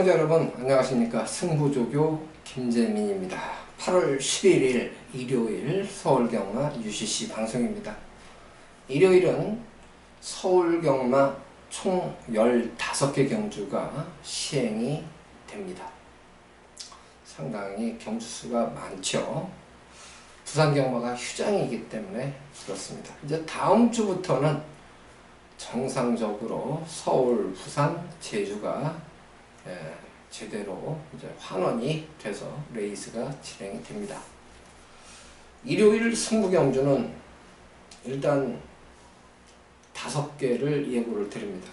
시청자 여러분 안녕하십니까. 승부조교 김재민입니다. 8월 11일 일요일 서울경마 UCC 방송입니다. 일요일은 서울경마 총 15개 경주가 시행이 됩니다. 상당히 경주수가 많죠. 부산경마가 휴장이기 때문에 그렇습니다. 이제 다음 주부터는 정상적으로 서울, 부산, 제주가 제대로 이제 환원이 돼서 레이스가 진행이 됩니다. 일요일 승부경주는 일단 5개를 예고를 드립니다.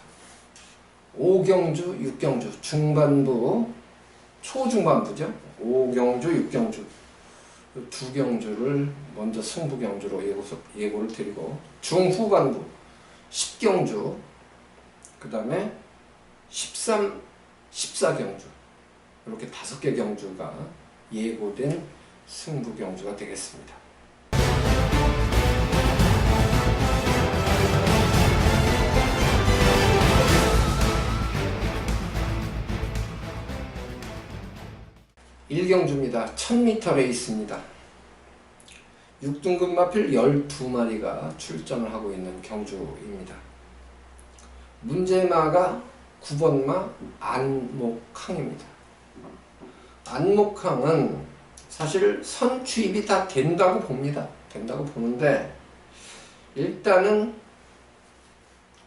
5경주, 6경주, 중반부, 초중반부죠. 5경주, 6경주 두 경주를 먼저 승부경주로 예고를 드리고, 중후반부 10경주, 그 다음에 13, 14경주 이렇게 5개 경주가 예고된 승부경주가 되겠습니다. 일경주입니다. 1000m 레이스입니다. 6등급 마필 12마리가 출전을 하고 있는 경주입니다. 문제마가 9번마 안목항입니다. 안목항은 사실 선취입이 다 된다고 봅니다. 된다고 보는데, 일단은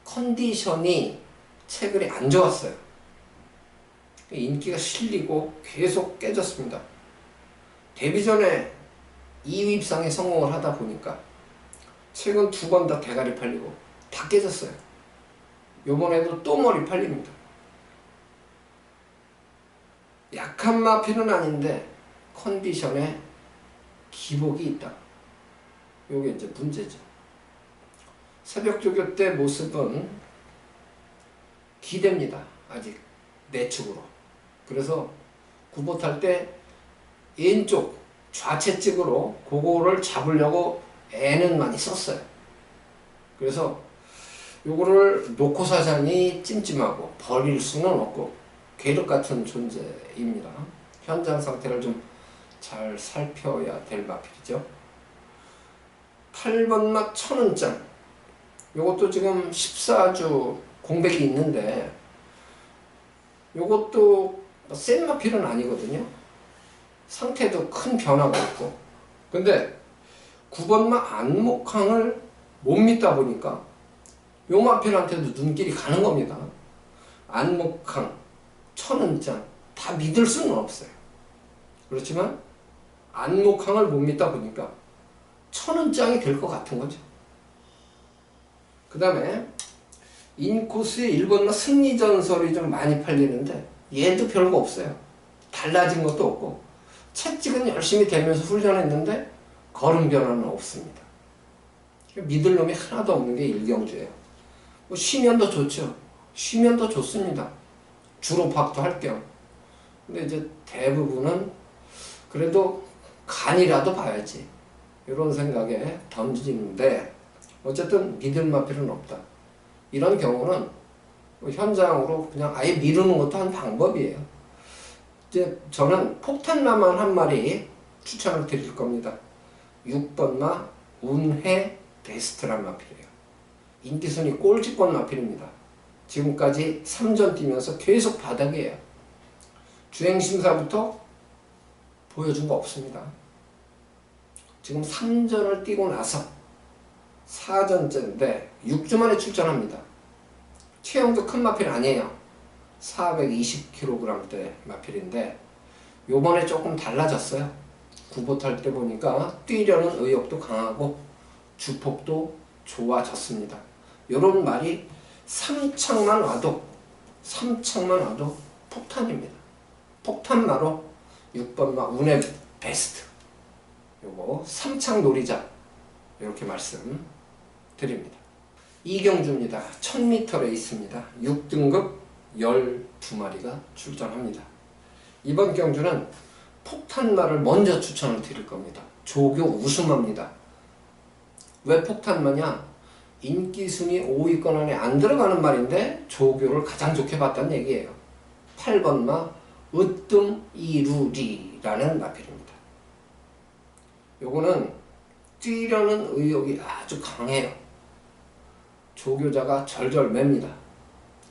컨디션이 최근에 안 좋았어요. 인기가 실리고 계속 깨졌습니다. 데뷔 전에 2위 입상에 성공을 하다 보니까 최근 2번 다 대가리 팔리고 다 깨졌어요. 요번에도 또 머리 팔립니다. 약한 마필은 아닌데 컨디션에 기복이 있다. 요게 이제 문제죠. 새벽 조교 때 모습은 기대입니다. 아직 내축으로. 그래서 구보 탈 때 왼쪽 좌채찍으로 그거를 잡으려고 애는 많이 썼어요. 그래서 요거를 놓고 사자니 찜찜하고 버릴 수는 없고 괴력 같은 존재입니다. 현장 상태를 좀 잘 살펴야 될 마필이죠. 8번마 천은짱, 요것도 지금 14주 공백이 있는데 요것도 센 마필은 아니거든요. 상태도 큰 변화가 없고. 근데 9번마 안목항을 못 믿다 보니까 요 마필한테도 눈길이 가는 겁니다. 안목항, 천은짱 다 믿을 수는 없어요. 그렇지만 안목항을 못 믿다 보니까 천은짱이 될 것 같은 거죠. 그 다음에 인코스의 1번마 승리전설이 좀 많이 팔리는데 얘도 별거 없어요. 달라진 것도 없고 채찍은 열심히 대면서 훈련했는데 걸음 변화는 없습니다. 믿을 놈이 하나도 없는 게 일경주예요. 뭐 쉬면 더 좋죠. 쉬면 더 좋습니다. 주로 박도 할 겸. 근데 이제 대부분은 그래도 간이라도 봐야지, 이런 생각에 던지는데 어쨌든 믿을 마필은 없다. 이런 경우는 현장으로 그냥 아예 미루는 것도 한 방법이에요. 이제 저는 폭탄마만 한 마리 추천을 드릴 겁니다. 6번마 운해 베스트란 마필이에요. 인기순위 꼴찌권 마필입니다. 지금까지 3전 뛰면서 계속 바닥이에요. 주행심사부터 보여준 거 없습니다. 지금 3전을 뛰고 나서 4전째인데 6주 만에 출전합니다. 체형도 큰 마필 아니에요. 420kg대 마필인데 요번에 조금 달라졌어요. 구보 탈 때 보니까 뛰려는 의욕도 강하고 주폭도 좋아졌습니다. 요런 말이 삼창만 와도 폭탄입니다. 폭탄마로 6번마 운의 베스트, 요거 삼창 노리자, 이렇게 말씀 드립니다. 이경주입니다. 1000m 레이스입니다. 6등급 12마리가 출전합니다. 이번 경주는 폭탄마를 먼저 추천을 드릴 겁니다. 조교 우승마입니다. 왜 폭탄마냐? 인기순위 5위권 안에 안 들어가는 말인데 조교를 가장 좋게 봤다는 얘기예요. 8번마 으뜸이루리라는 마필입니다. 요거는 뛰려는 의욕이 아주 강해요. 조교자가 절절 맵니다.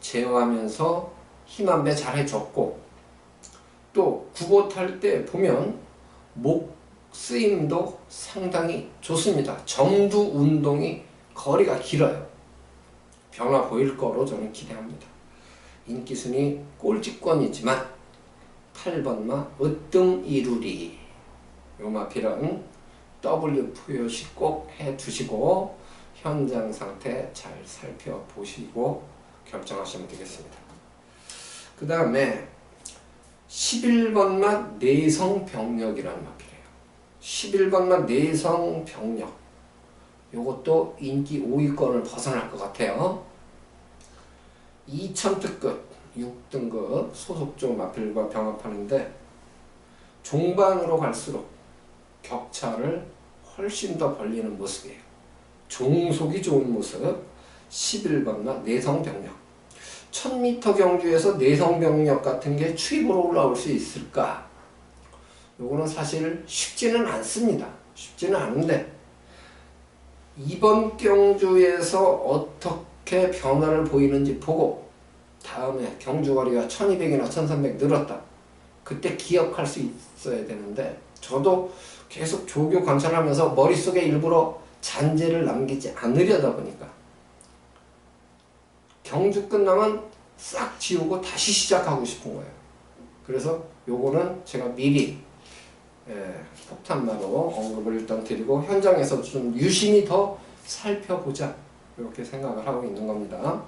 제어하면서 힘 한 배 잘 해줬고, 또 구봇할 때 보면 목 쓰임도 상당히 좋습니다. 정두 운동이 거리가 길어요. 변화 보일 거로 저는 기대합니다. 인기순위 꼴찌권이지만 8번마 으뜸이루리, 요 마필은 W 표시 꼭 해두시고 현장 상태 잘 살펴보시고 결정하시면 되겠습니다. 그 다음에 11번마 내성병력이라는 마필이에요. 11번마 내성병력, 요것도 인기 5위권을 벗어날 것 같아요. 2000특급 6등급 소속조 마필과 병합하는데 종반으로 갈수록 격차를 훨씬 더 벌리는 모습이에요. 종속이 좋은 모습. 11번마 내성병력. 1000m 경주에서 내성병력 같은 게 추입으로 올라올 수 있을까? 요거는 사실 쉽지는 않습니다. 쉽지는 않은데 이번 경주에서 어떻게 변화를 보이는지 보고 다음에 경주거리가 1200이나 1300 늘었다. 그때 기억할 수 있어야 되는데 저도 계속 조교 관찰하면서 머릿속에 일부러 잔재를 남기지 않으려다 보니까 경주 끝나면 싹 지우고 다시 시작하고 싶은 거예요. 그래서 요거는 제가 미리 폭탄마로 언급을 일단 드리고 현장에서 좀 유심히 더 살펴보자 이렇게 생각을 하고 있는 겁니다.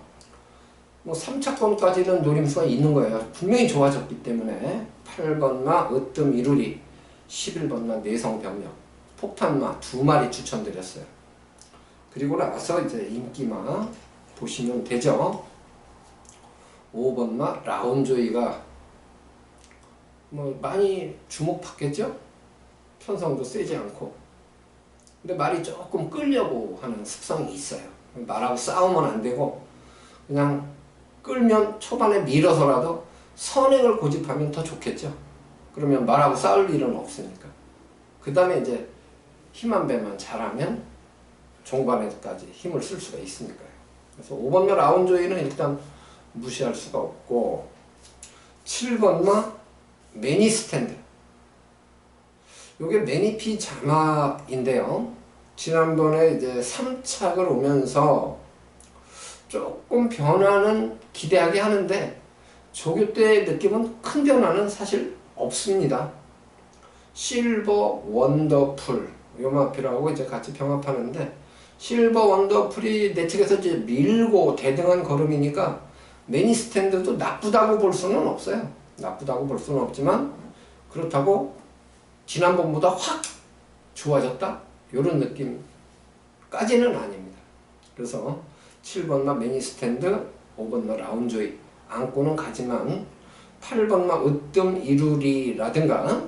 뭐 3차권까지는 노림수가 있는 거예요. 분명히 좋아졌기 때문에 8번마 으뜸이루리, 11번마 내성병력, 폭탄마 2마리 추천드렸어요. 그리고 나서 이제 인기마 보시면 되죠. 5번마 라운조이가 뭐 많이 주목받겠죠? 편성도 세지 않고. 근데 말이 조금 끌려고 하는 습성이 있어요. 말하고 싸우면 안 되고 그냥 끌면 초반에 밀어서라도 선행을 고집하면 더 좋겠죠. 그러면 말하고 싸울 일은 없으니까. 그 다음에 이제 힘 한 배만 잘하면 종반에까지 힘을 쓸 수가 있으니까요. 그래서 5번마 라운조이는 일단 무시할 수가 없고, 7번마 매니스탠드. 요게 매니피 자막인데요. 지난번에 이제 3착을 오면서 조금 변화는 기대하게 하는데 조교 때의 느낌은 큰 변화는 사실 없습니다. 실버 원더풀 요 마필하고 이제 같이 병합하는데, 실버 원더풀이 내 측에서 이제 밀고 대등한 걸음이니까 매니스탠드도 나쁘다고 볼 수는 없어요. 나쁘다고 볼 수는 없지만 그렇다고 지난번보다 확 좋아졌다? 이런 느낌까지는 아닙니다. 그래서 7번마 매니스탠드, 5번마 라운조이 안고는 가지만 8번마 으뜸이루리라든가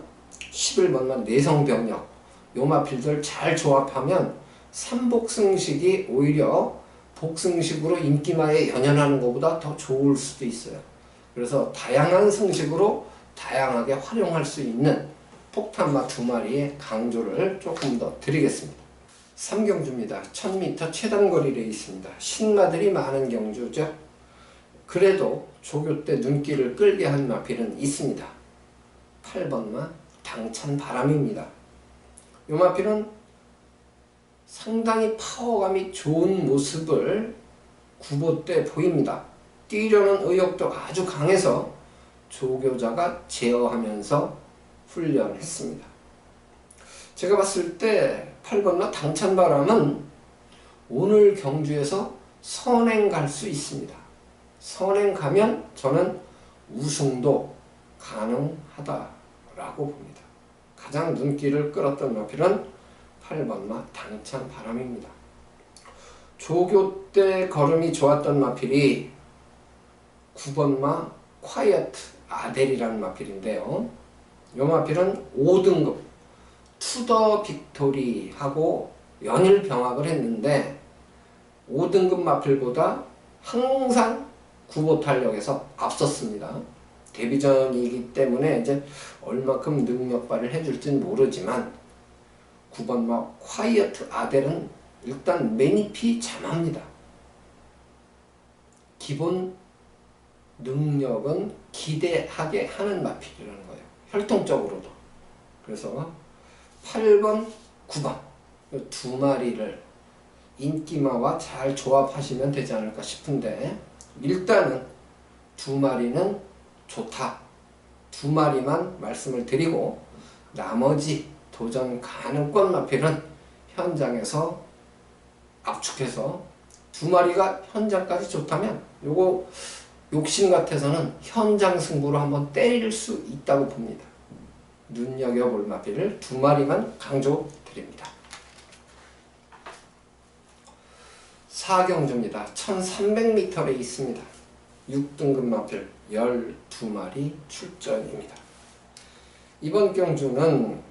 11번마 내성병력 요 마필들 잘 조합하면 삼복승식이 오히려 복승식으로 인기마에 연연하는 것보다 더 좋을 수도 있어요. 그래서 다양한 승식으로 다양하게 활용할 수 있는 폭탄마 2마리의 강조를 조금 더 드리겠습니다. 3경주입니다. 1000m 최단거리 레이스입니다. 신마들이 많은 경주죠. 그래도 조교 때 눈길을 끌게 한 마필은 있습니다. 8번마 당찬바람입니다. 이 마필은 상당히 파워감이 좋은 모습을 구보 때 보입니다. 뛰려는 의욕도 아주 강해서 조교자가 제어하면서 훈련했습니다. 제가 봤을 때 8번마 당찬바람은 오늘 경주에서 선행 갈 수 있습니다. 선행 가면 저는 우승도 가능하다라고 봅니다. 가장 눈길을 끌었던 마필은 8번마 당찬바람입니다. 조교 때 걸음이 좋았던 마필이 9번마 콰이어트 아델이라는 마필인데요. 이 마필은 5등급 투더 빅토리하고 연일 병합을 했는데 5등급 마필보다 항상 구보 탄력에서 앞섰습니다. 데뷔전이기 때문에 이제 얼마큼 능력 발휘를 해줄지는 모르지만 9번 막 콰이어트 아델은 일단 매니피 잠합니다. 기본 능력은 기대하게 하는 마필이라는 거예요. 혈통적으로도. 그래서 8번, 9번 이 두 마리를 인기마와 잘 조합하시면 되지 않을까 싶은데 일단은 두 마리는 좋다. 두 마리만 말씀을 드리고 나머지 도전 가능권 마필은 현장에서 압축해서 두 마리가 현장까지 좋다면 요거 욕심 같아서는 현장 승부로 한번 때릴 수 있다고 봅니다. 눈여겨볼 마필을 두 마리만 강조드립니다. 4경주입니다. 1300m에 있습니다. 6등급 마필 12마리 출전입니다. 이번 경주는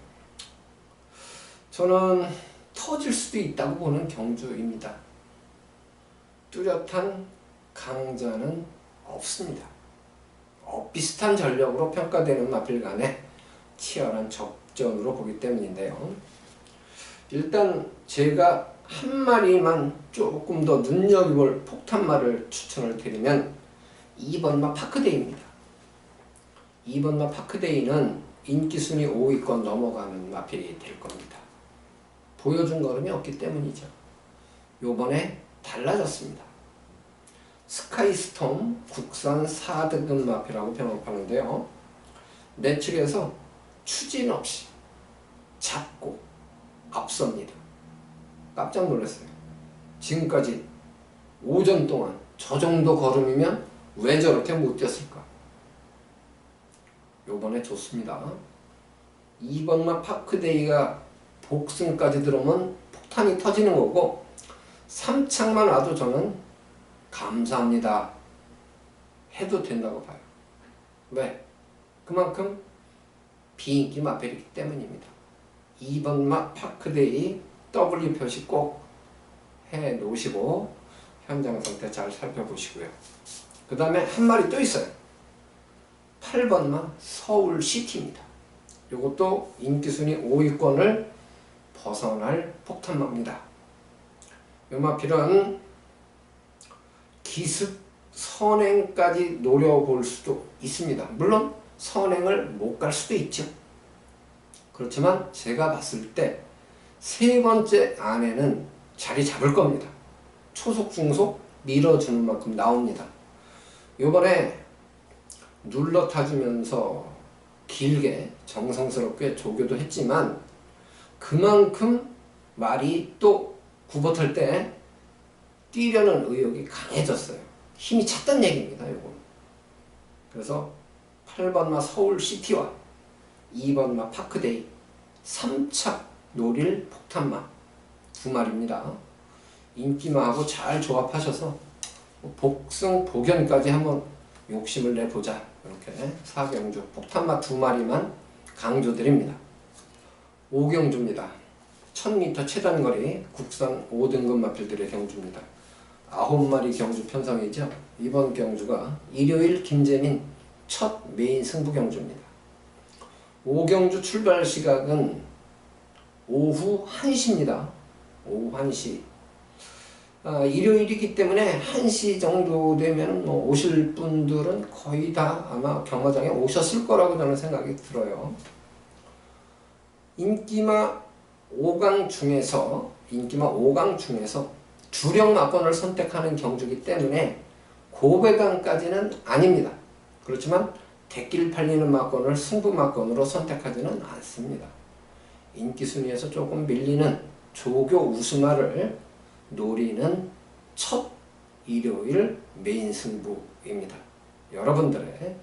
저는 터질 수도 있다고 보는 경주입니다. 뚜렷한 강자는 없습니다. 비슷한 전력으로 평가되는 마필 간에 치열한 접전으로 보기 때문인데요. 일단 제가 한 마리만 조금 더 눈여겨볼 폭탄마를 추천을 드리면 2번마 파크데이입니다. 2번마 파크데이는 인기순위 5위권 넘어가는 마필이 될 겁니다. 보여준 걸음이 없기 때문이죠. 요번에 달라졌습니다. 스카이스톰 국산 4등급 마필이라고 병합하는데요. 내측에서 추진 없이 잡고 앞섭니다. 깜짝 놀랐어요. 지금까지 오전 동안 저 정도 걸음이면 왜 저렇게 못 뛰었을까? 요번에 좋습니다. 2번마 파크데이가 복승까지 들어오면 폭탄이 터지는 거고 3창만 와도 저는 감사합니다 해도 된다고 봐요. 왜? 그만큼 비인기 마필이기 때문입니다. 2번마 파크데이 W 표시 꼭 해 놓으시고 현장 상태 잘 살펴보시고요. 그 다음에 한 마리 또 있어요. 8번마 서울시티입니다. 이것도 인기순위 5위권을 벗어날 폭탄마입니다. 이 마필은 기습 선행까지 노려볼 수도 있습니다. 물론 선행을 못 갈 수도 있죠. 그렇지만 제가 봤을 때 세 번째 안에는 자리 잡을 겁니다. 초속 중속 밀어주는 만큼 나옵니다. 요번에 눌러 타주면서 길게 정성스럽게 조교도 했지만 그만큼 말이 또 굽어탈 때 뛰려는 의욕이 강해졌어요. 힘이 찼단 얘기입니다. 요건. 그래서 8번마 서울시티와 2번마 파크데이 3차 노릴 폭탄마 두 마리입니다. 인기마하고 잘 조합하셔서 복승 복연까지 한번 욕심을 내보자. 이렇게 4경주 폭탄마 두 마리만 강조드립니다. 5경주입니다. 1000m 최단거리 국산 5등급 마필들의 경주입니다. 9마리 경주 편성이죠. 이번 경주가 일요일 김재민 첫 메인 승부 경주입니다. 5경주 출발 시각은 오후 1시입니다. 오후 1시. 일요일이기 때문에 1시 정도 되면 오실 분들은 거의 다 아마 경마장에 오셨을 거라고 저는 생각이 들어요. 인기마 5강 중에서 주력 마건을 선택하는 경주이기 때문에 고배강까지는 아닙니다. 그렇지만 대길 팔리는 마건을 승부 마건으로 선택하지는 않습니다. 인기 순위에서 조금 밀리는 조교 우승화를 노리는 첫 일요일 메인 승부입니다. 여러분들의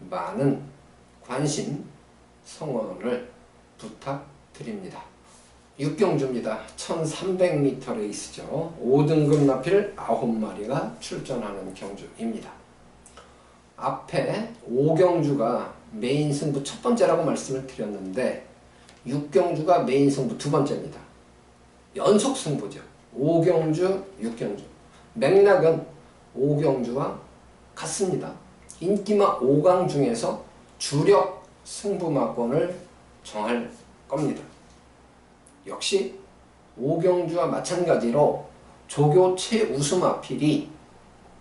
많은 관심, 성원을 부탁드립니다. 6경주입니다. 1300m 레이스죠. 5등급 마필 9마리가 출전하는 경주입니다. 앞에 5경주가 메인 승부 첫 번째라고 말씀을 드렸는데 6경주가 메인 승부 두 번째입니다. 연속 승부죠. 5경주, 6경주. 맥락은 5경주와 같습니다. 인기마 5강 중에서 주력 승부마권을 정할 겁니다. 역시 오경주와 마찬가지로 조교 최우수 마필이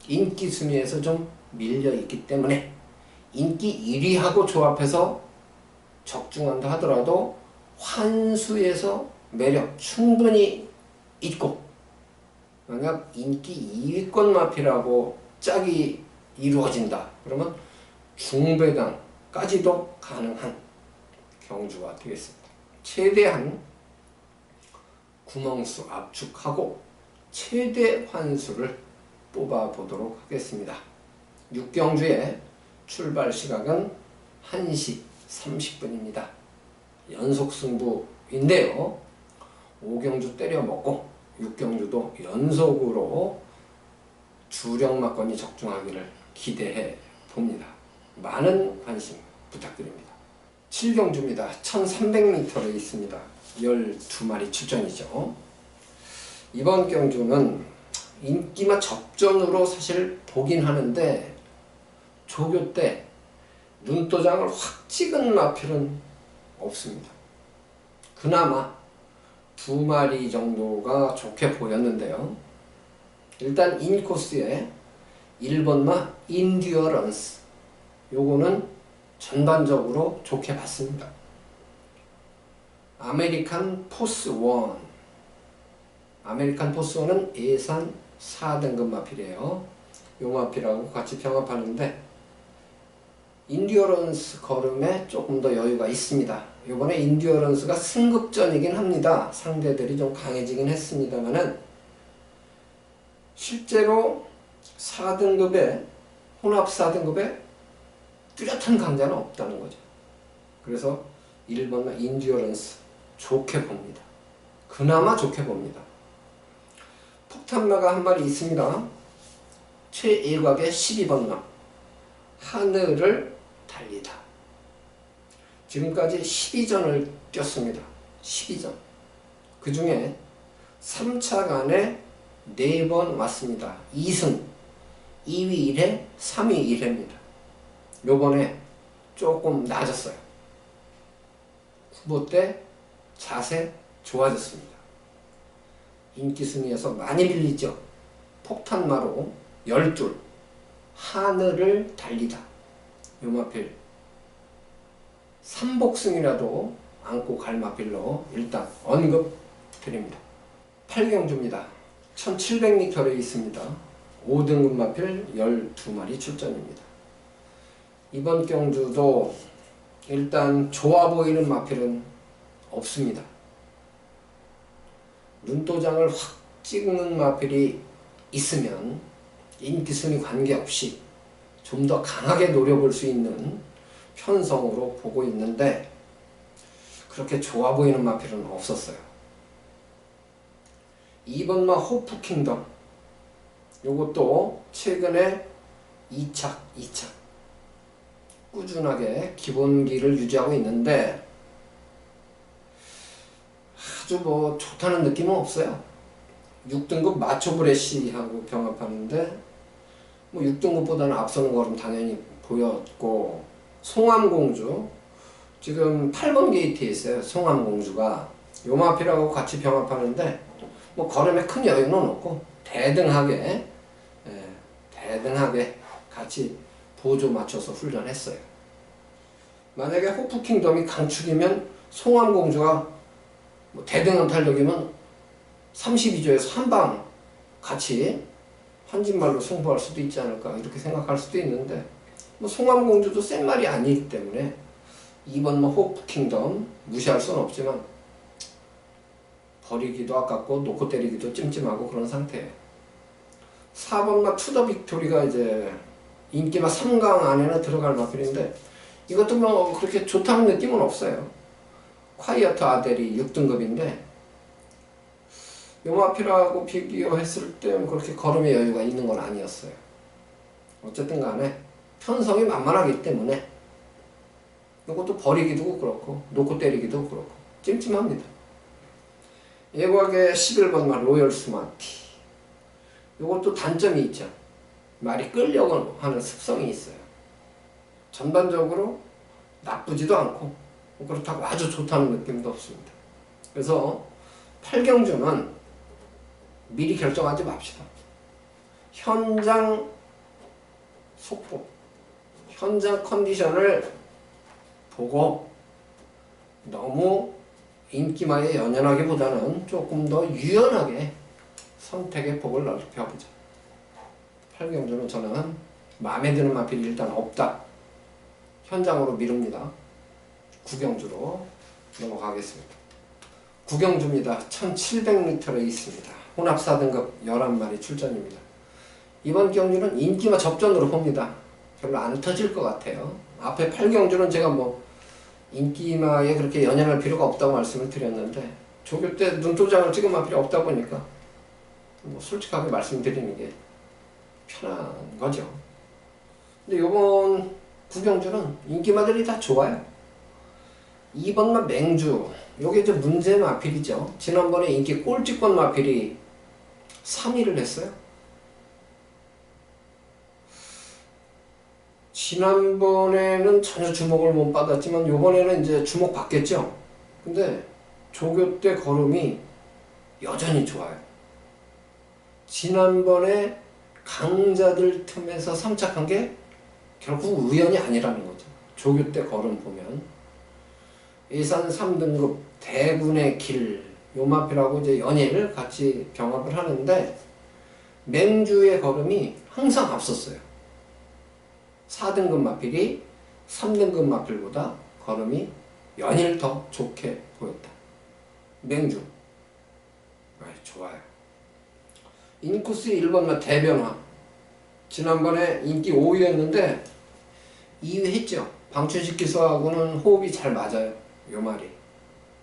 인기 순위에서 좀 밀려 있기 때문에 인기 1위하고 조합해서 적중한다 하더라도 환수에서 매력 충분히 있고, 만약 인기 2위권 마필하고 짝이 이루어진다 그러면 중배당까지도 가능한 경주가 되겠습니다. 최대한 구멍수 압축하고 최대 환수를 뽑아 보도록 하겠습니다. 6경주의 출발 시각은 1시 30분입니다. 연속 승부인데요. 5경주 때려 먹고 6경주도 연속으로 주력 마건이 적중하기를 기대해 봅니다. 많은 관심 부탁드립니다. 7경주입니다. 1300m에 있습니다. 12마리 출전이죠. 이번 경주는 인기마 접전으로 사실 보긴 하는데 조교 때 눈도장을 확 찍은 마필은 없습니다. 그나마 2마리 정도가 좋게 보였는데요. 일단 인코스에 1번마 인듀어런스, 요거는 전반적으로 좋게 봤습니다. 아메리칸 포스 1, 아메리칸 포스 1은 예산 4등급 마필이에요. 요 마필하고 같이 병합하는데 인듀어런스 걸음에 조금 더 여유가 있습니다. 이번에 인듀어런스가 승급전이긴 합니다. 상대들이 좀 강해지긴 했습니다만은 실제로 4등급에 혼합 4등급에 뚜렷한 강자는 없다는 거죠. 그래서 1번마 인듀어런스 좋게 봅니다. 그나마 좋게 봅니다. 폭탄마가 한 마리 있습니다. 최일곽의 12번마 하늘을 달리다. 지금까지 12전을 뛰었습니다. 12전. 그 중에 3차간에 4번 왔습니다. 2승, 2위 1회, 3위 1회입니다. 요번에 조금 낮았어요. 후보 때 자세 좋아졌습니다. 인기 순위에서 많이 밀리죠. 폭탄마로 12, 하늘을 달리다. 요 마필 3복승이라도 안고 갈 마필로 일단 언급 드립니다. 8경주입니다. 1700m에 있습니다. 5등급 마필 12마리 출전입니다. 이번 경주도 일단 좋아 보이는 마필은 없습니다. 눈도장을 확 찍는 마필이 있으면 인기순위 관계없이 좀 더 강하게 노려볼 수 있는 편성으로 보고 있는데 그렇게 좋아 보이는 마필은 없었어요. 2번마 호프킹덤, 요것도 최근에 2착 꾸준하게 기본기를 유지하고 있는데 아주 뭐 좋다는 느낌은 없어요. 6등급 마초브레시하고 병합하는데 뭐 6등급보다는 앞서는 거는 당연히 보였고, 송암공주 지금 8번 게이트에 있어요. 송암공주가 요마필하고 같이 병합하는데 뭐 걸음에 큰 여유는 없고 대등하게 같이 보조 맞춰서 훈련했어요. 만약에 호프킹덤이 강축이면 송암공주가 뭐 대등한 탄력이면 32조에서 한방 같이 한진말로 승부할 수도 있지 않을까 이렇게 생각할 수도 있는데 뭐 송암공주도 센 말이 아니기 때문에 2번 뭐 호프킹덤 무시할 수는 없지만 버리기도 아깝고 놓고 때리기도 찜찜하고 그런 상태예요. 4번마 투더 빅토리가 이제 인기마 3강 안에는 들어갈 마필인데 이것도 뭐 그렇게 좋다는 느낌은 없어요. 콰이어트 아델이 6등급인데 요 마필하고 비교했을 때 그렇게 걸음의 여유가 있는 건 아니었어요. 어쨌든 간에 편성이 만만하기 때문에 이것도 버리기도 그렇고 놓고 때리기도 그렇고 찜찜합니다. 예곽의 11번마 로열 스마티, 이것도 단점이 있죠. 말이 끌려고 하는 습성이 있어요. 전반적으로 나쁘지도 않고 그렇다고 아주 좋다는 느낌도 없습니다. 그래서 팔경주는 미리 결정하지 맙시다. 현장 속보, 현장 컨디션을 보고 너무 인기마에 연연하기보다는 조금 더 유연하게 선택의 폭을 넓혀보자. 팔경주는 저는 마음에 드는 마필이 일단 없다. 현장으로 미룹니다. 구경주로 넘어가겠습니다. 구경주입니다. 1700m에 있습니다. 혼합 4등급 11마리 출전입니다. 이번 경주는 인기마 접전으로 봅니다. 별로 안 터질 것 같아요. 앞에 8경주는 제가 뭐 인기마에 그렇게 연연할 필요가 없다고 말씀을 드렸는데 조교 때 눈도장을 찍은 마필이 없다 보니까 뭐 솔직하게 말씀드리는 게 편한 거죠. 근데 요번 구경주는 인기마들이 다 좋아요. 2번마 맹주, 요게 이제 문제 마필이죠. 지난번에 인기 꼴찌권 마필이 3위를 했어요. 지난번에는 전혀 주목을 못 받았지만 요번에는 이제 주목 받겠죠. 근데 조교 때 걸음이 여전히 좋아요. 지난번에 강자들 틈에서 삼착한 게 결국 우연이 아니라는 거죠. 조교 때 걸음 보면 예산 3등급 대군의 길 요마필하고 이제 연예를 같이 병합을 하는데 맹주의 걸음이 항상 앞섰어요. 4등급 마필이 3등급 마필보다 걸음이 연일 더 좋게 보였다. 맹주 좋아요. 인코스 1번마 대변화 지난번에 인기 5위였는데 2위 했죠. 방춘식 기수하고는 호흡이 잘 맞아요. 요 말이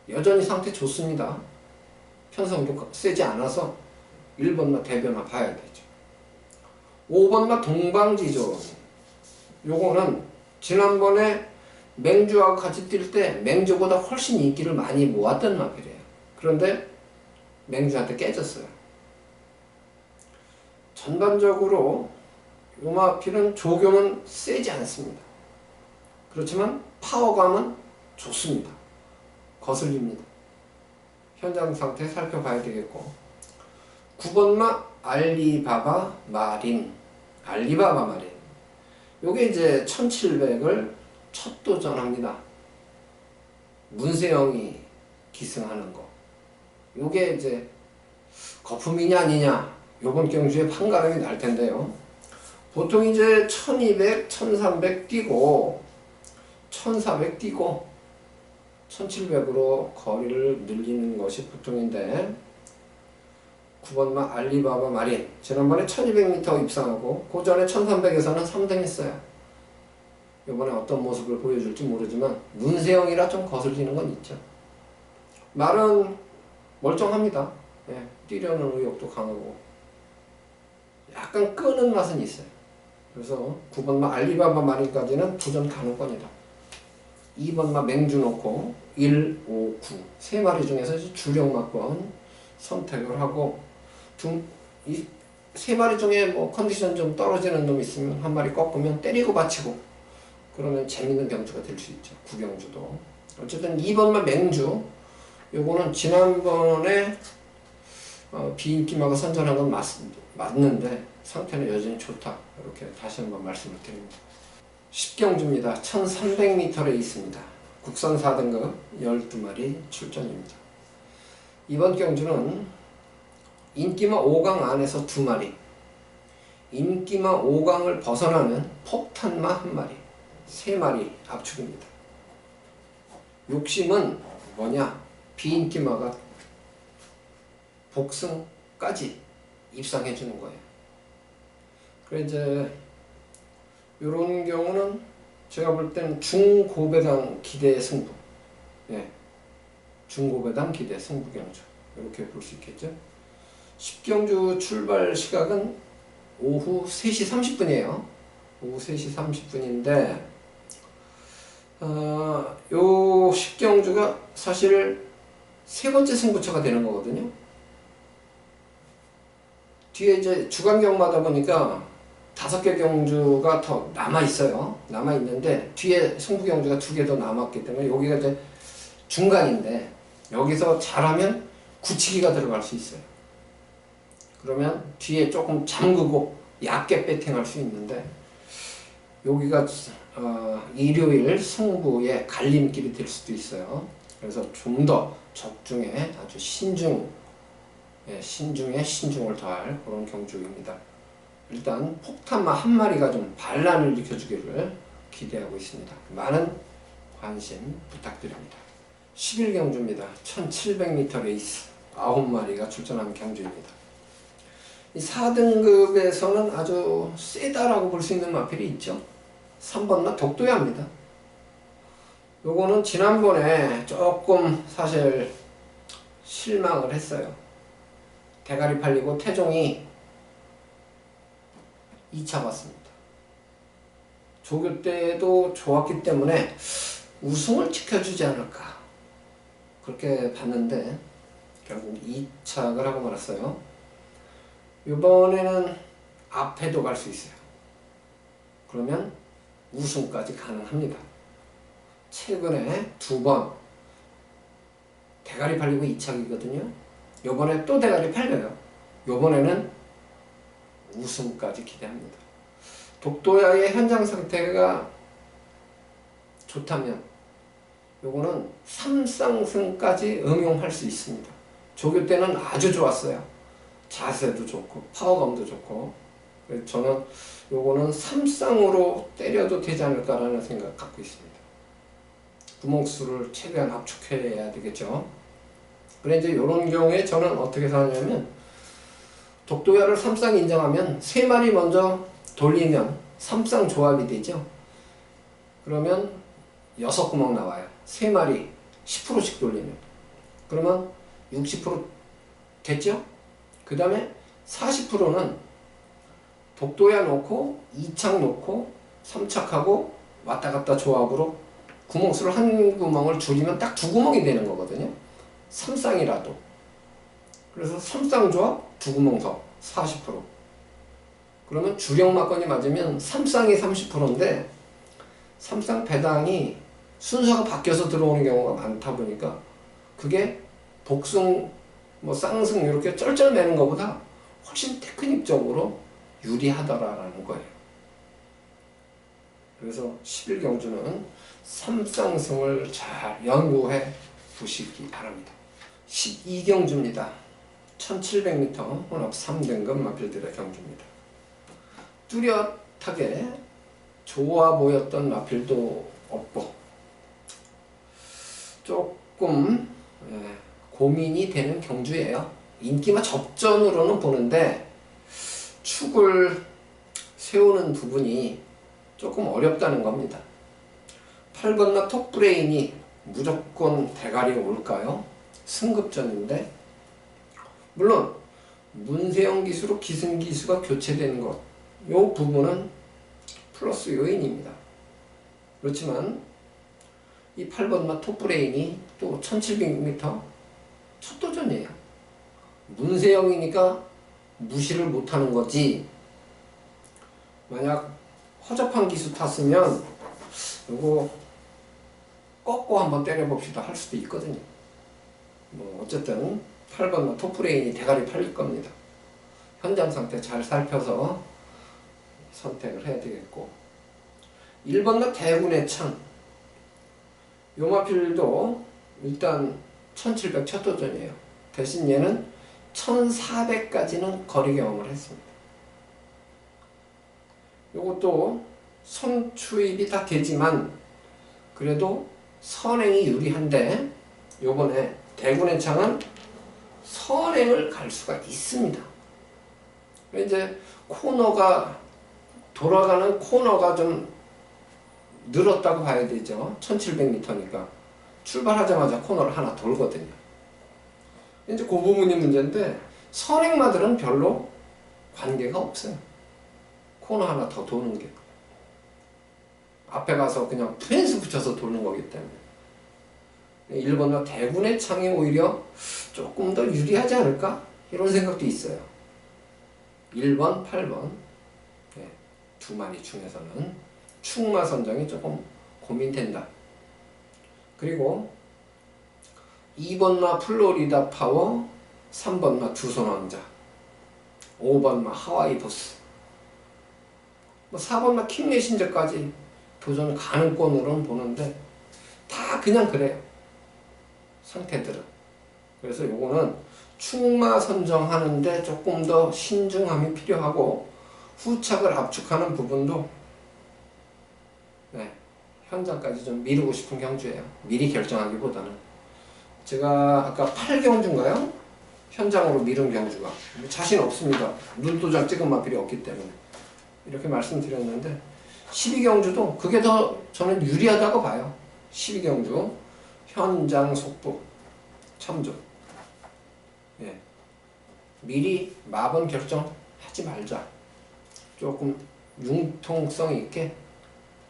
여전히 상태 좋습니다. 편성도 세지 않아서 1번마 대변화 봐야 되죠. 5번마 동방지존 요거는 지난번에 맹주하고 같이 뛸 때 맹주보다 훨씬 인기를 많이 모았던 마필이에요. 그런데 맹주한테 깨졌어요. 전반적으로 요 마필은 조교는 세지 않습니다. 그렇지만 파워감은 좋습니다. 거슬립니다. 현장 상태 살펴봐야 되겠고 9번마 알리바바 마린 알리바바 마린 요게 이제 1700을 첫 도전합니다. 문세영이 기승하는 거 요게 이제 거품이냐 아니냐 요번 경주에 판가름이 날 텐데요. 보통 이제 1200, 1300 뛰고 1400 뛰고 1700으로 거리를 늘리는 것이 보통인데 9번마 알리바바 마린 지난번에 1200m 입상하고 그 전에 1300에서는 3등 했어요. 이번에 어떤 모습을 보여줄지 모르지만 문세영이라 좀 거슬리는 건 있죠. 말은 멀쩡합니다. 예, 뛰려는 의욕도 강하고 약간 끄는 맛은 있어요. 그래서 9번마 알리바바 마린까지는 도전 가능권이다. 2번마 맹주 놓고 1, 5, 9 세 마리 중에서 주력마권 선택을 하고 이 세 마리 중에 뭐 컨디션 좀 떨어지는 놈 있으면 한 마리 꺾으면 때리고 받치고 그러면 재밌는 경주가 될 수 있죠. 구경주도. 어쨌든 2번마 맹주 요거는 지난번에 비인기마가 선전한 건 맞는데 상태는 여전히 좋다. 이렇게 다시 한번 말씀을 드립니다. 10경주입니다. 1300m에 있습니다. 국산 4등급 12마리 출전입니다. 이번 경주는 인기마 5강 안에서 2마리, 인기마 5강을 벗어나는 폭탄마 1마리, 3마리 압축입니다. 욕심은 뭐냐? 비인기마가 복승까지 입상해 주는 거예요. 그래 이제 이런 경우는 제가 볼 때는 중고배당 기대 승부, 예, 중고배당 기대 승부 경주 이렇게 볼 수 있겠죠. 10경주 출발 시각은 오후 3시 30분이에요. 오후 3시 30분인데 요 10경주가 사실 세 번째 승부처가 되는 거거든요. 뒤에 이제 주간경마다 보니까 5개 경주가 더 남아있어요. 남아있는데 뒤에 승부 경주가 2개 더 남았기 때문에 여기가 이제 중간인데 여기서 잘하면 굳히기가 들어갈 수 있어요. 그러면 뒤에 조금 잠그고 얕게 배팅할 수 있는데 여기가 일요일 승부의 갈림길이 될 수도 있어요. 그래서 좀 더 적중에 아주 신중에 신중을 더할 그런 경주입니다. 일단 폭탄마 한 마리가 좀 반란을 일으켜주기를 기대하고 있습니다. 많은 관심 부탁드립니다. 11경주입니다. 1700m 레이스 9마리가 출전한 경주입니다. 이 4등급에서는 아주 세다라고 볼 수 있는 마필이 있죠. 3번마 독도야입니다. 요거는 지난번에 조금 사실 실망을 했어요. 대가리 팔리고 태종이 2차 봤습니다. 조교 때도 좋았기 때문에 우승을 지켜주지 않을까 그렇게 봤는데 결국 2착을 하고 말았어요. 이번에는 앞에도 갈 수 있어요. 그러면 우승까지 가능합니다. 최근에 2번 대가리 팔리고 2착이거든요. 요번에 또 대가리 팔려요. 요번에는 우승까지 기대합니다. 독도야의 현장 상태가 좋다면 요거는 3상승까지 응용할 수 있습니다. 조교 때는 아주 좋았어요. 자세도 좋고 파워감도 좋고 그래서 저는 요거는 3쌍으로 때려도 되지 않을까라는 생각 갖고 있습니다. 구멍수를 최대한 압축해야 되겠죠. 그래 이제 요런 경우에 저는 어떻게 생각하냐면 독도야를 3쌍 인정하면 3마리 먼저 돌리면 3쌍 조합이 되죠. 그러면 6구멍 나와요. 3마리 10%씩 돌리면 그러면 60% 됐죠? 그 다음에 40%는 독도야 놓고 2착 놓고 3착하고 왔다 갔다 조합으로 구멍수를 한 구멍을 줄이면 딱 2구멍이 되는 거거든요. 3쌍이라도. 그래서 3쌍 조합 2구멍 더 40%. 그러면 주력 막건이 맞으면 3쌍이 30%인데 3쌍 배당이 순서가 바뀌어서 들어오는 경우가 많다 보니까 그게 복승 뭐 쌍승 이렇게 쩔쩔매는 것보다 훨씬 테크닉적으로 유리하더라라는 거예요. 그래서 11경주는 3쌍승을 잘 연구해 보시기 바랍니다. 12경주입니다. 1700m 혼합 3등급 마필들의 경주입니다. 뚜렷하게 좋아 보였던 마필도 없고 조금 고민이 되는 경주예요. 인기마 접전으로는 보는데 축을 세우는 부분이 조금 어렵다는 겁니다. 8번마 톱브레인이 무조건 대가리 올까요? 승급전인데 물론 문세영 기수로 기승 기수가 교체되는 것, 이 부분은 플러스 요인입니다. 그렇지만 이 8번마 톱브레인이 또 1700m 첫 도전이에요. 문세영이니까 무시를 못하는 거지. 만약 허접한 기수 탔으면 이거 꺾고 한번 때려봅시다 할 수도 있거든요. 뭐 어쨌든 8번마 톱브레인이 대가리 팔릴 겁니다. 현장 상태 잘 살펴서 선택을 해야 되겠고 1번마 대군의 창 요 마필도 일단 1700 첫 도전이에요. 대신 얘는 1400까지는 거리 경험을 했습니다. 요것도 선추입이 다 되지만 그래도 선행이 유리한데 요번에 대군의 창은 선행을 갈 수가 있습니다. 이제 코너가 돌아가는 코너가 좀 늘었다고 봐야 되죠. 1700m니까 출발하자마자 코너를 하나 돌거든요. 이제 그 부분이 문제인데 선행마들은 별로 관계가 없어요. 코너 하나 더 도는 게 앞에 가서 그냥 펜스 붙여서 도는 거기 때문에 1번과 대군의 창이 오히려 조금 더 유리하지 않을까? 이런 생각도 있어요. 1번, 8번 두 마리 중에서는 충마 선정이 조금 고민된다. 그리고 2번마 플로리다 파워, 3번마 두손왕자, 5번마 하와이 보스, 4번마 킹메신저까지 도전 가능권으로는 보는데 다 그냥 그래요. 상태들은. 그래서 요거는 충마 선정하는데 조금 더 신중함이 필요하고 후착을 압축하는 부분도 현장까지 좀 미루고 싶은 경주예요. 미리 결정하기보다는. 제가 아까 8경주인가요? 현장으로 미룬 경주가 자신 없습니다. 눈도장 찍은 마필이 없기 때문에 이렇게 말씀드렸는데 12경주도 그게 더 저는 유리하다고 봐요. 12경주 현장 속보 참조. 미리 마번 결정하지 말자. 조금 융통성 있게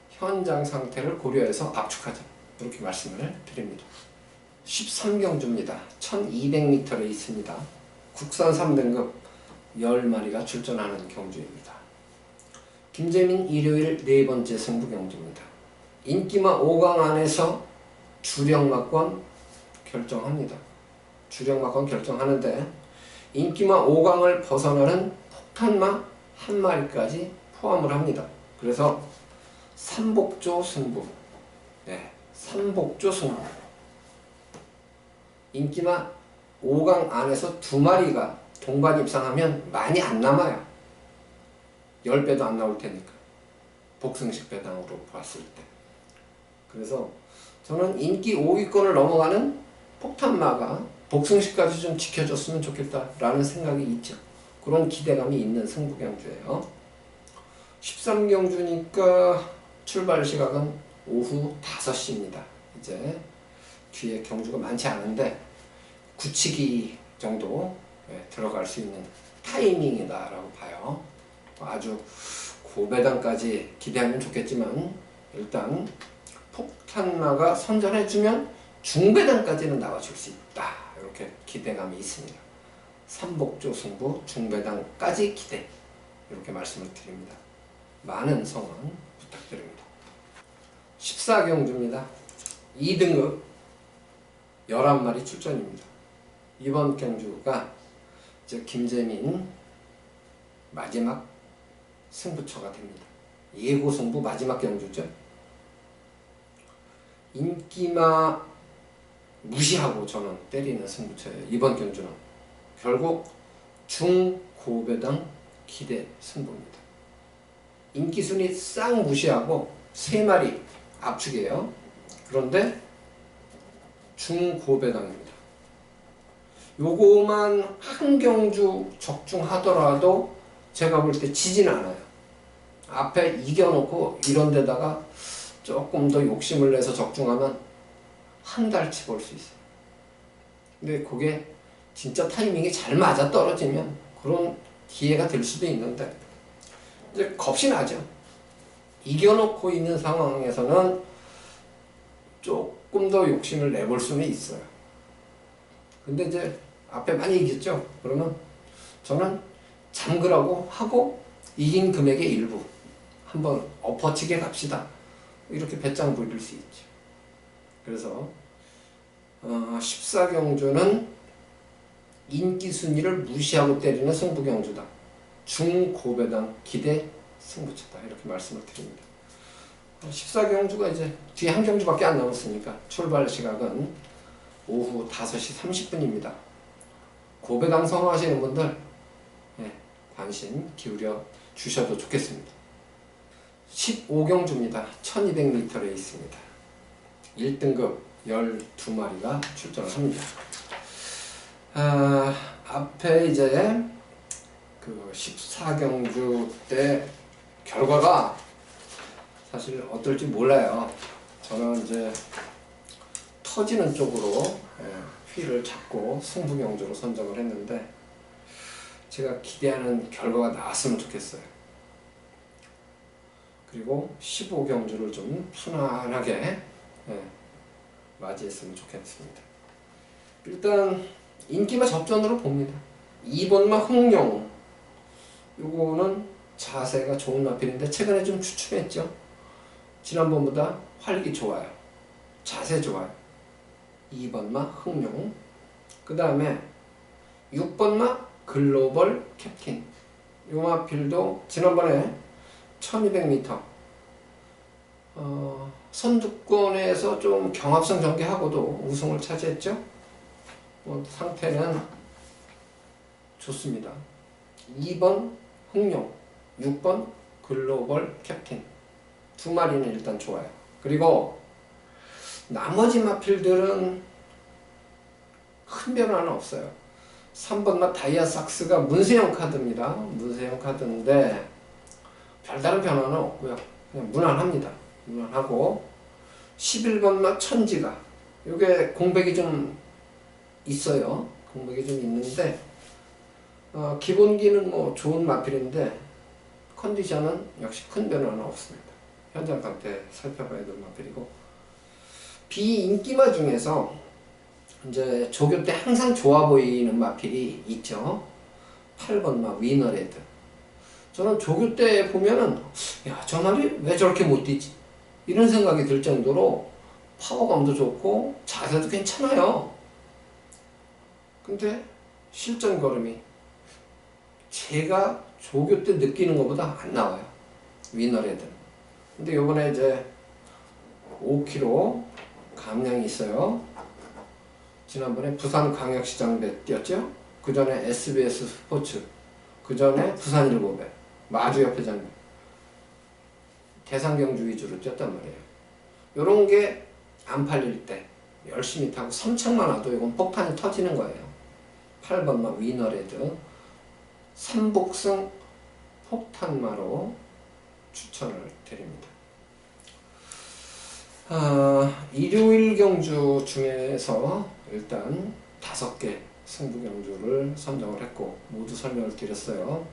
현장 상태를 고려해서 압축하자. 이렇게 말씀을 드립니다. 13경주입니다. 1200m에 있습니다. 국산 3등급 10마리가 출전하는 경주입니다. 김재민 일요일 네 번째 승부 경주입니다. 인기마 5강 안에서 주력마권 결정합니다. 주력마권 결정하는데 인기마 5강을 벗어나는 폭탄마 한 마리까지 포함을 합니다. 그래서 삼복조 승부. 삼복조 승부. 인기마 5강 안에서 두 마리가 동반 입상하면 많이 안 남아요. 10배도 안 나올 테니까. 복승식 배당으로 봤을 때. 그래서 저는 인기 5위권을 넘어가는 폭탄마가 복승식까지 좀 지켜줬으면 좋겠다라는 생각이 있죠. 그런 기대감이 있는 승부경주예요. 13경주니까 출발 시각은 오후 5시입니다. 이제 뒤에 경주가 많지 않은데 굳히기 정도 들어갈 수 있는 타이밍이다라고 봐요. 아주 고배당까지 기대하면 좋겠지만 일단 폭탄마가 선전해주면 중배당까지는 나와줄 수 있다. 이렇게 기대감이 있습니다. 삼복조 승부 중배당까지 기대. 이렇게 말씀을 드립니다. 많은 성원 부탁드립니다. 14경주입니다. 2등급 11마리 출전입니다. 이번 경주가 이제 김재민 마지막 승부처가 됩니다. 예고 승부 마지막 경주죠. 인기마 무시하고 저는 때리는 승부처예요. 이번 경주는 결국 중고배당 기대 승부입니다. 인기순위 싹 무시하고 3마리 압축이에요. 그런데 중고배당입니다. 요거만 한 경주 적중하더라도 제가 볼 때 지진 않아요. 앞에 이겨놓고 이런 데다가 조금 더 욕심을 내서 적중하면 한 달치 볼 수 있어요. 근데 그게 진짜 타이밍이 잘 맞아 떨어지면 그런 기회가 될 수도 있는데 이제 겁이 나죠. 이겨놓고 있는 상황에서는 조금 더 욕심을 내볼 수는 있어요. 근데 이제 앞에 많이 이겼죠. 그러면 저는 잠그라고 하고 이긴 금액의 일부 한번 엎어치게 갑시다. 이렇게 배짱 부릴 수 있죠. 그래서 14경주는 인기 순위를 무시하고 때리는 승부경주다. 중고배당 기대 승부처다. 이렇게 말씀을 드립니다. 14경주가 이제 뒤에 한 경주밖에 안 남았으니까 출발 시각은 오후 5시 30분입니다. 고배당 선호하시는 분들 관심 기울여 주셔도 좋겠습니다. 15경주입니다. 1200m에 있습니다. 1등급 12마리가 출전을 합니다. 앞에 이제 그 14경주 때 결과가 사실 어떨지 몰라요. 저는 이제 터지는 쪽으로 휘를 잡고 승부경주로 선정을 했는데 제가 기대하는 결과가 나왔으면 좋겠어요. 그리고 15경주를 좀 순환하게 맞이했으면 좋겠습니다. 일단 인기마 접전으로 봅니다. 2번마 흥룡 요거는 자세가 좋은 마필인데 최근에 좀 주춤했죠. 지난번보다 활기 좋아요. 자세 좋아요. 2번마 흥룡. 그 다음에 6번마 글로벌 캡틴. 요 마필도 지난번에 1200m 선두권에서 좀 경합성 전개하고도 우승을 차지했죠. 상태는 좋습니다. 2번 흥룡, 6번 글로벌 캡틴 두 마리는 일단 좋아요. 그리고 나머지 마필들은 큰 변화는 없어요. 3번마 다이아삭스가 문세영 카드입니다. 문세영 카드인데 별다른 변화는 없고요. 그냥 무난합니다. 무난하고 11번마 천지가 이게 공백이 좀 있어요. 공백이 좀 있는데 기본기는 뭐 좋은 마필인데 컨디션은 역시 큰 변화는 없습니다. 현장 상태 살펴봐야 될 마필이고 비인기마 중에서 이제 조교 때 항상 좋아 보이는 마필이 있죠. 8번마 위너레드. 저는 조교 때 보면은 야, 저 말이 왜 저렇게 못 뛰지? 이런 생각이 들 정도로 파워감도 좋고 자세도 괜찮아요. 근데 실전 걸음이 제가 조교 때 느끼는 것보다 안 나와요. 위너레드는. 근데 요번에 이제 5km 감량이 있어요. 지난번에 부산광역시장배 뛰었죠. 그 전에 SBS 스포츠, 그 전에 부산일보배, 마주협회장배, 대상경주 위주로 뛰었단 말이에요. 요런 게 안 팔릴 때 열심히 타고 3창만 와도 이건 폭탄이 터지는 거예요. 8번마 위너레드 3복승 폭탄마로 추천을 드립니다. 일요일 경주 중에서 일단 5개 승부 경주를 선정을 했고 모두 설명을 드렸어요.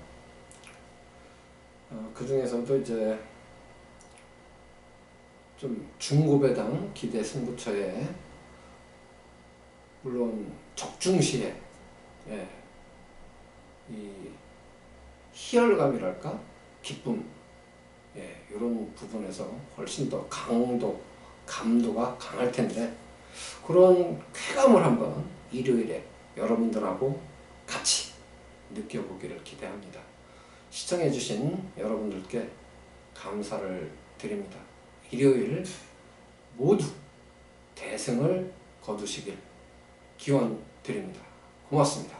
그 중에서도 이제 좀 중고배당 기대 승부처에 물론 적중시에 이 희열감이랄까 기쁨 이런 부분에서 훨씬 더 감도가 강할 텐데 그런 쾌감을 한번 일요일에 여러분들하고 같이 느껴보기를 기대합니다. 시청해주신 여러분들께 감사를 드립니다. 일요일 모두 대승을 거두시길 기원 드립니다. 고맙습니다.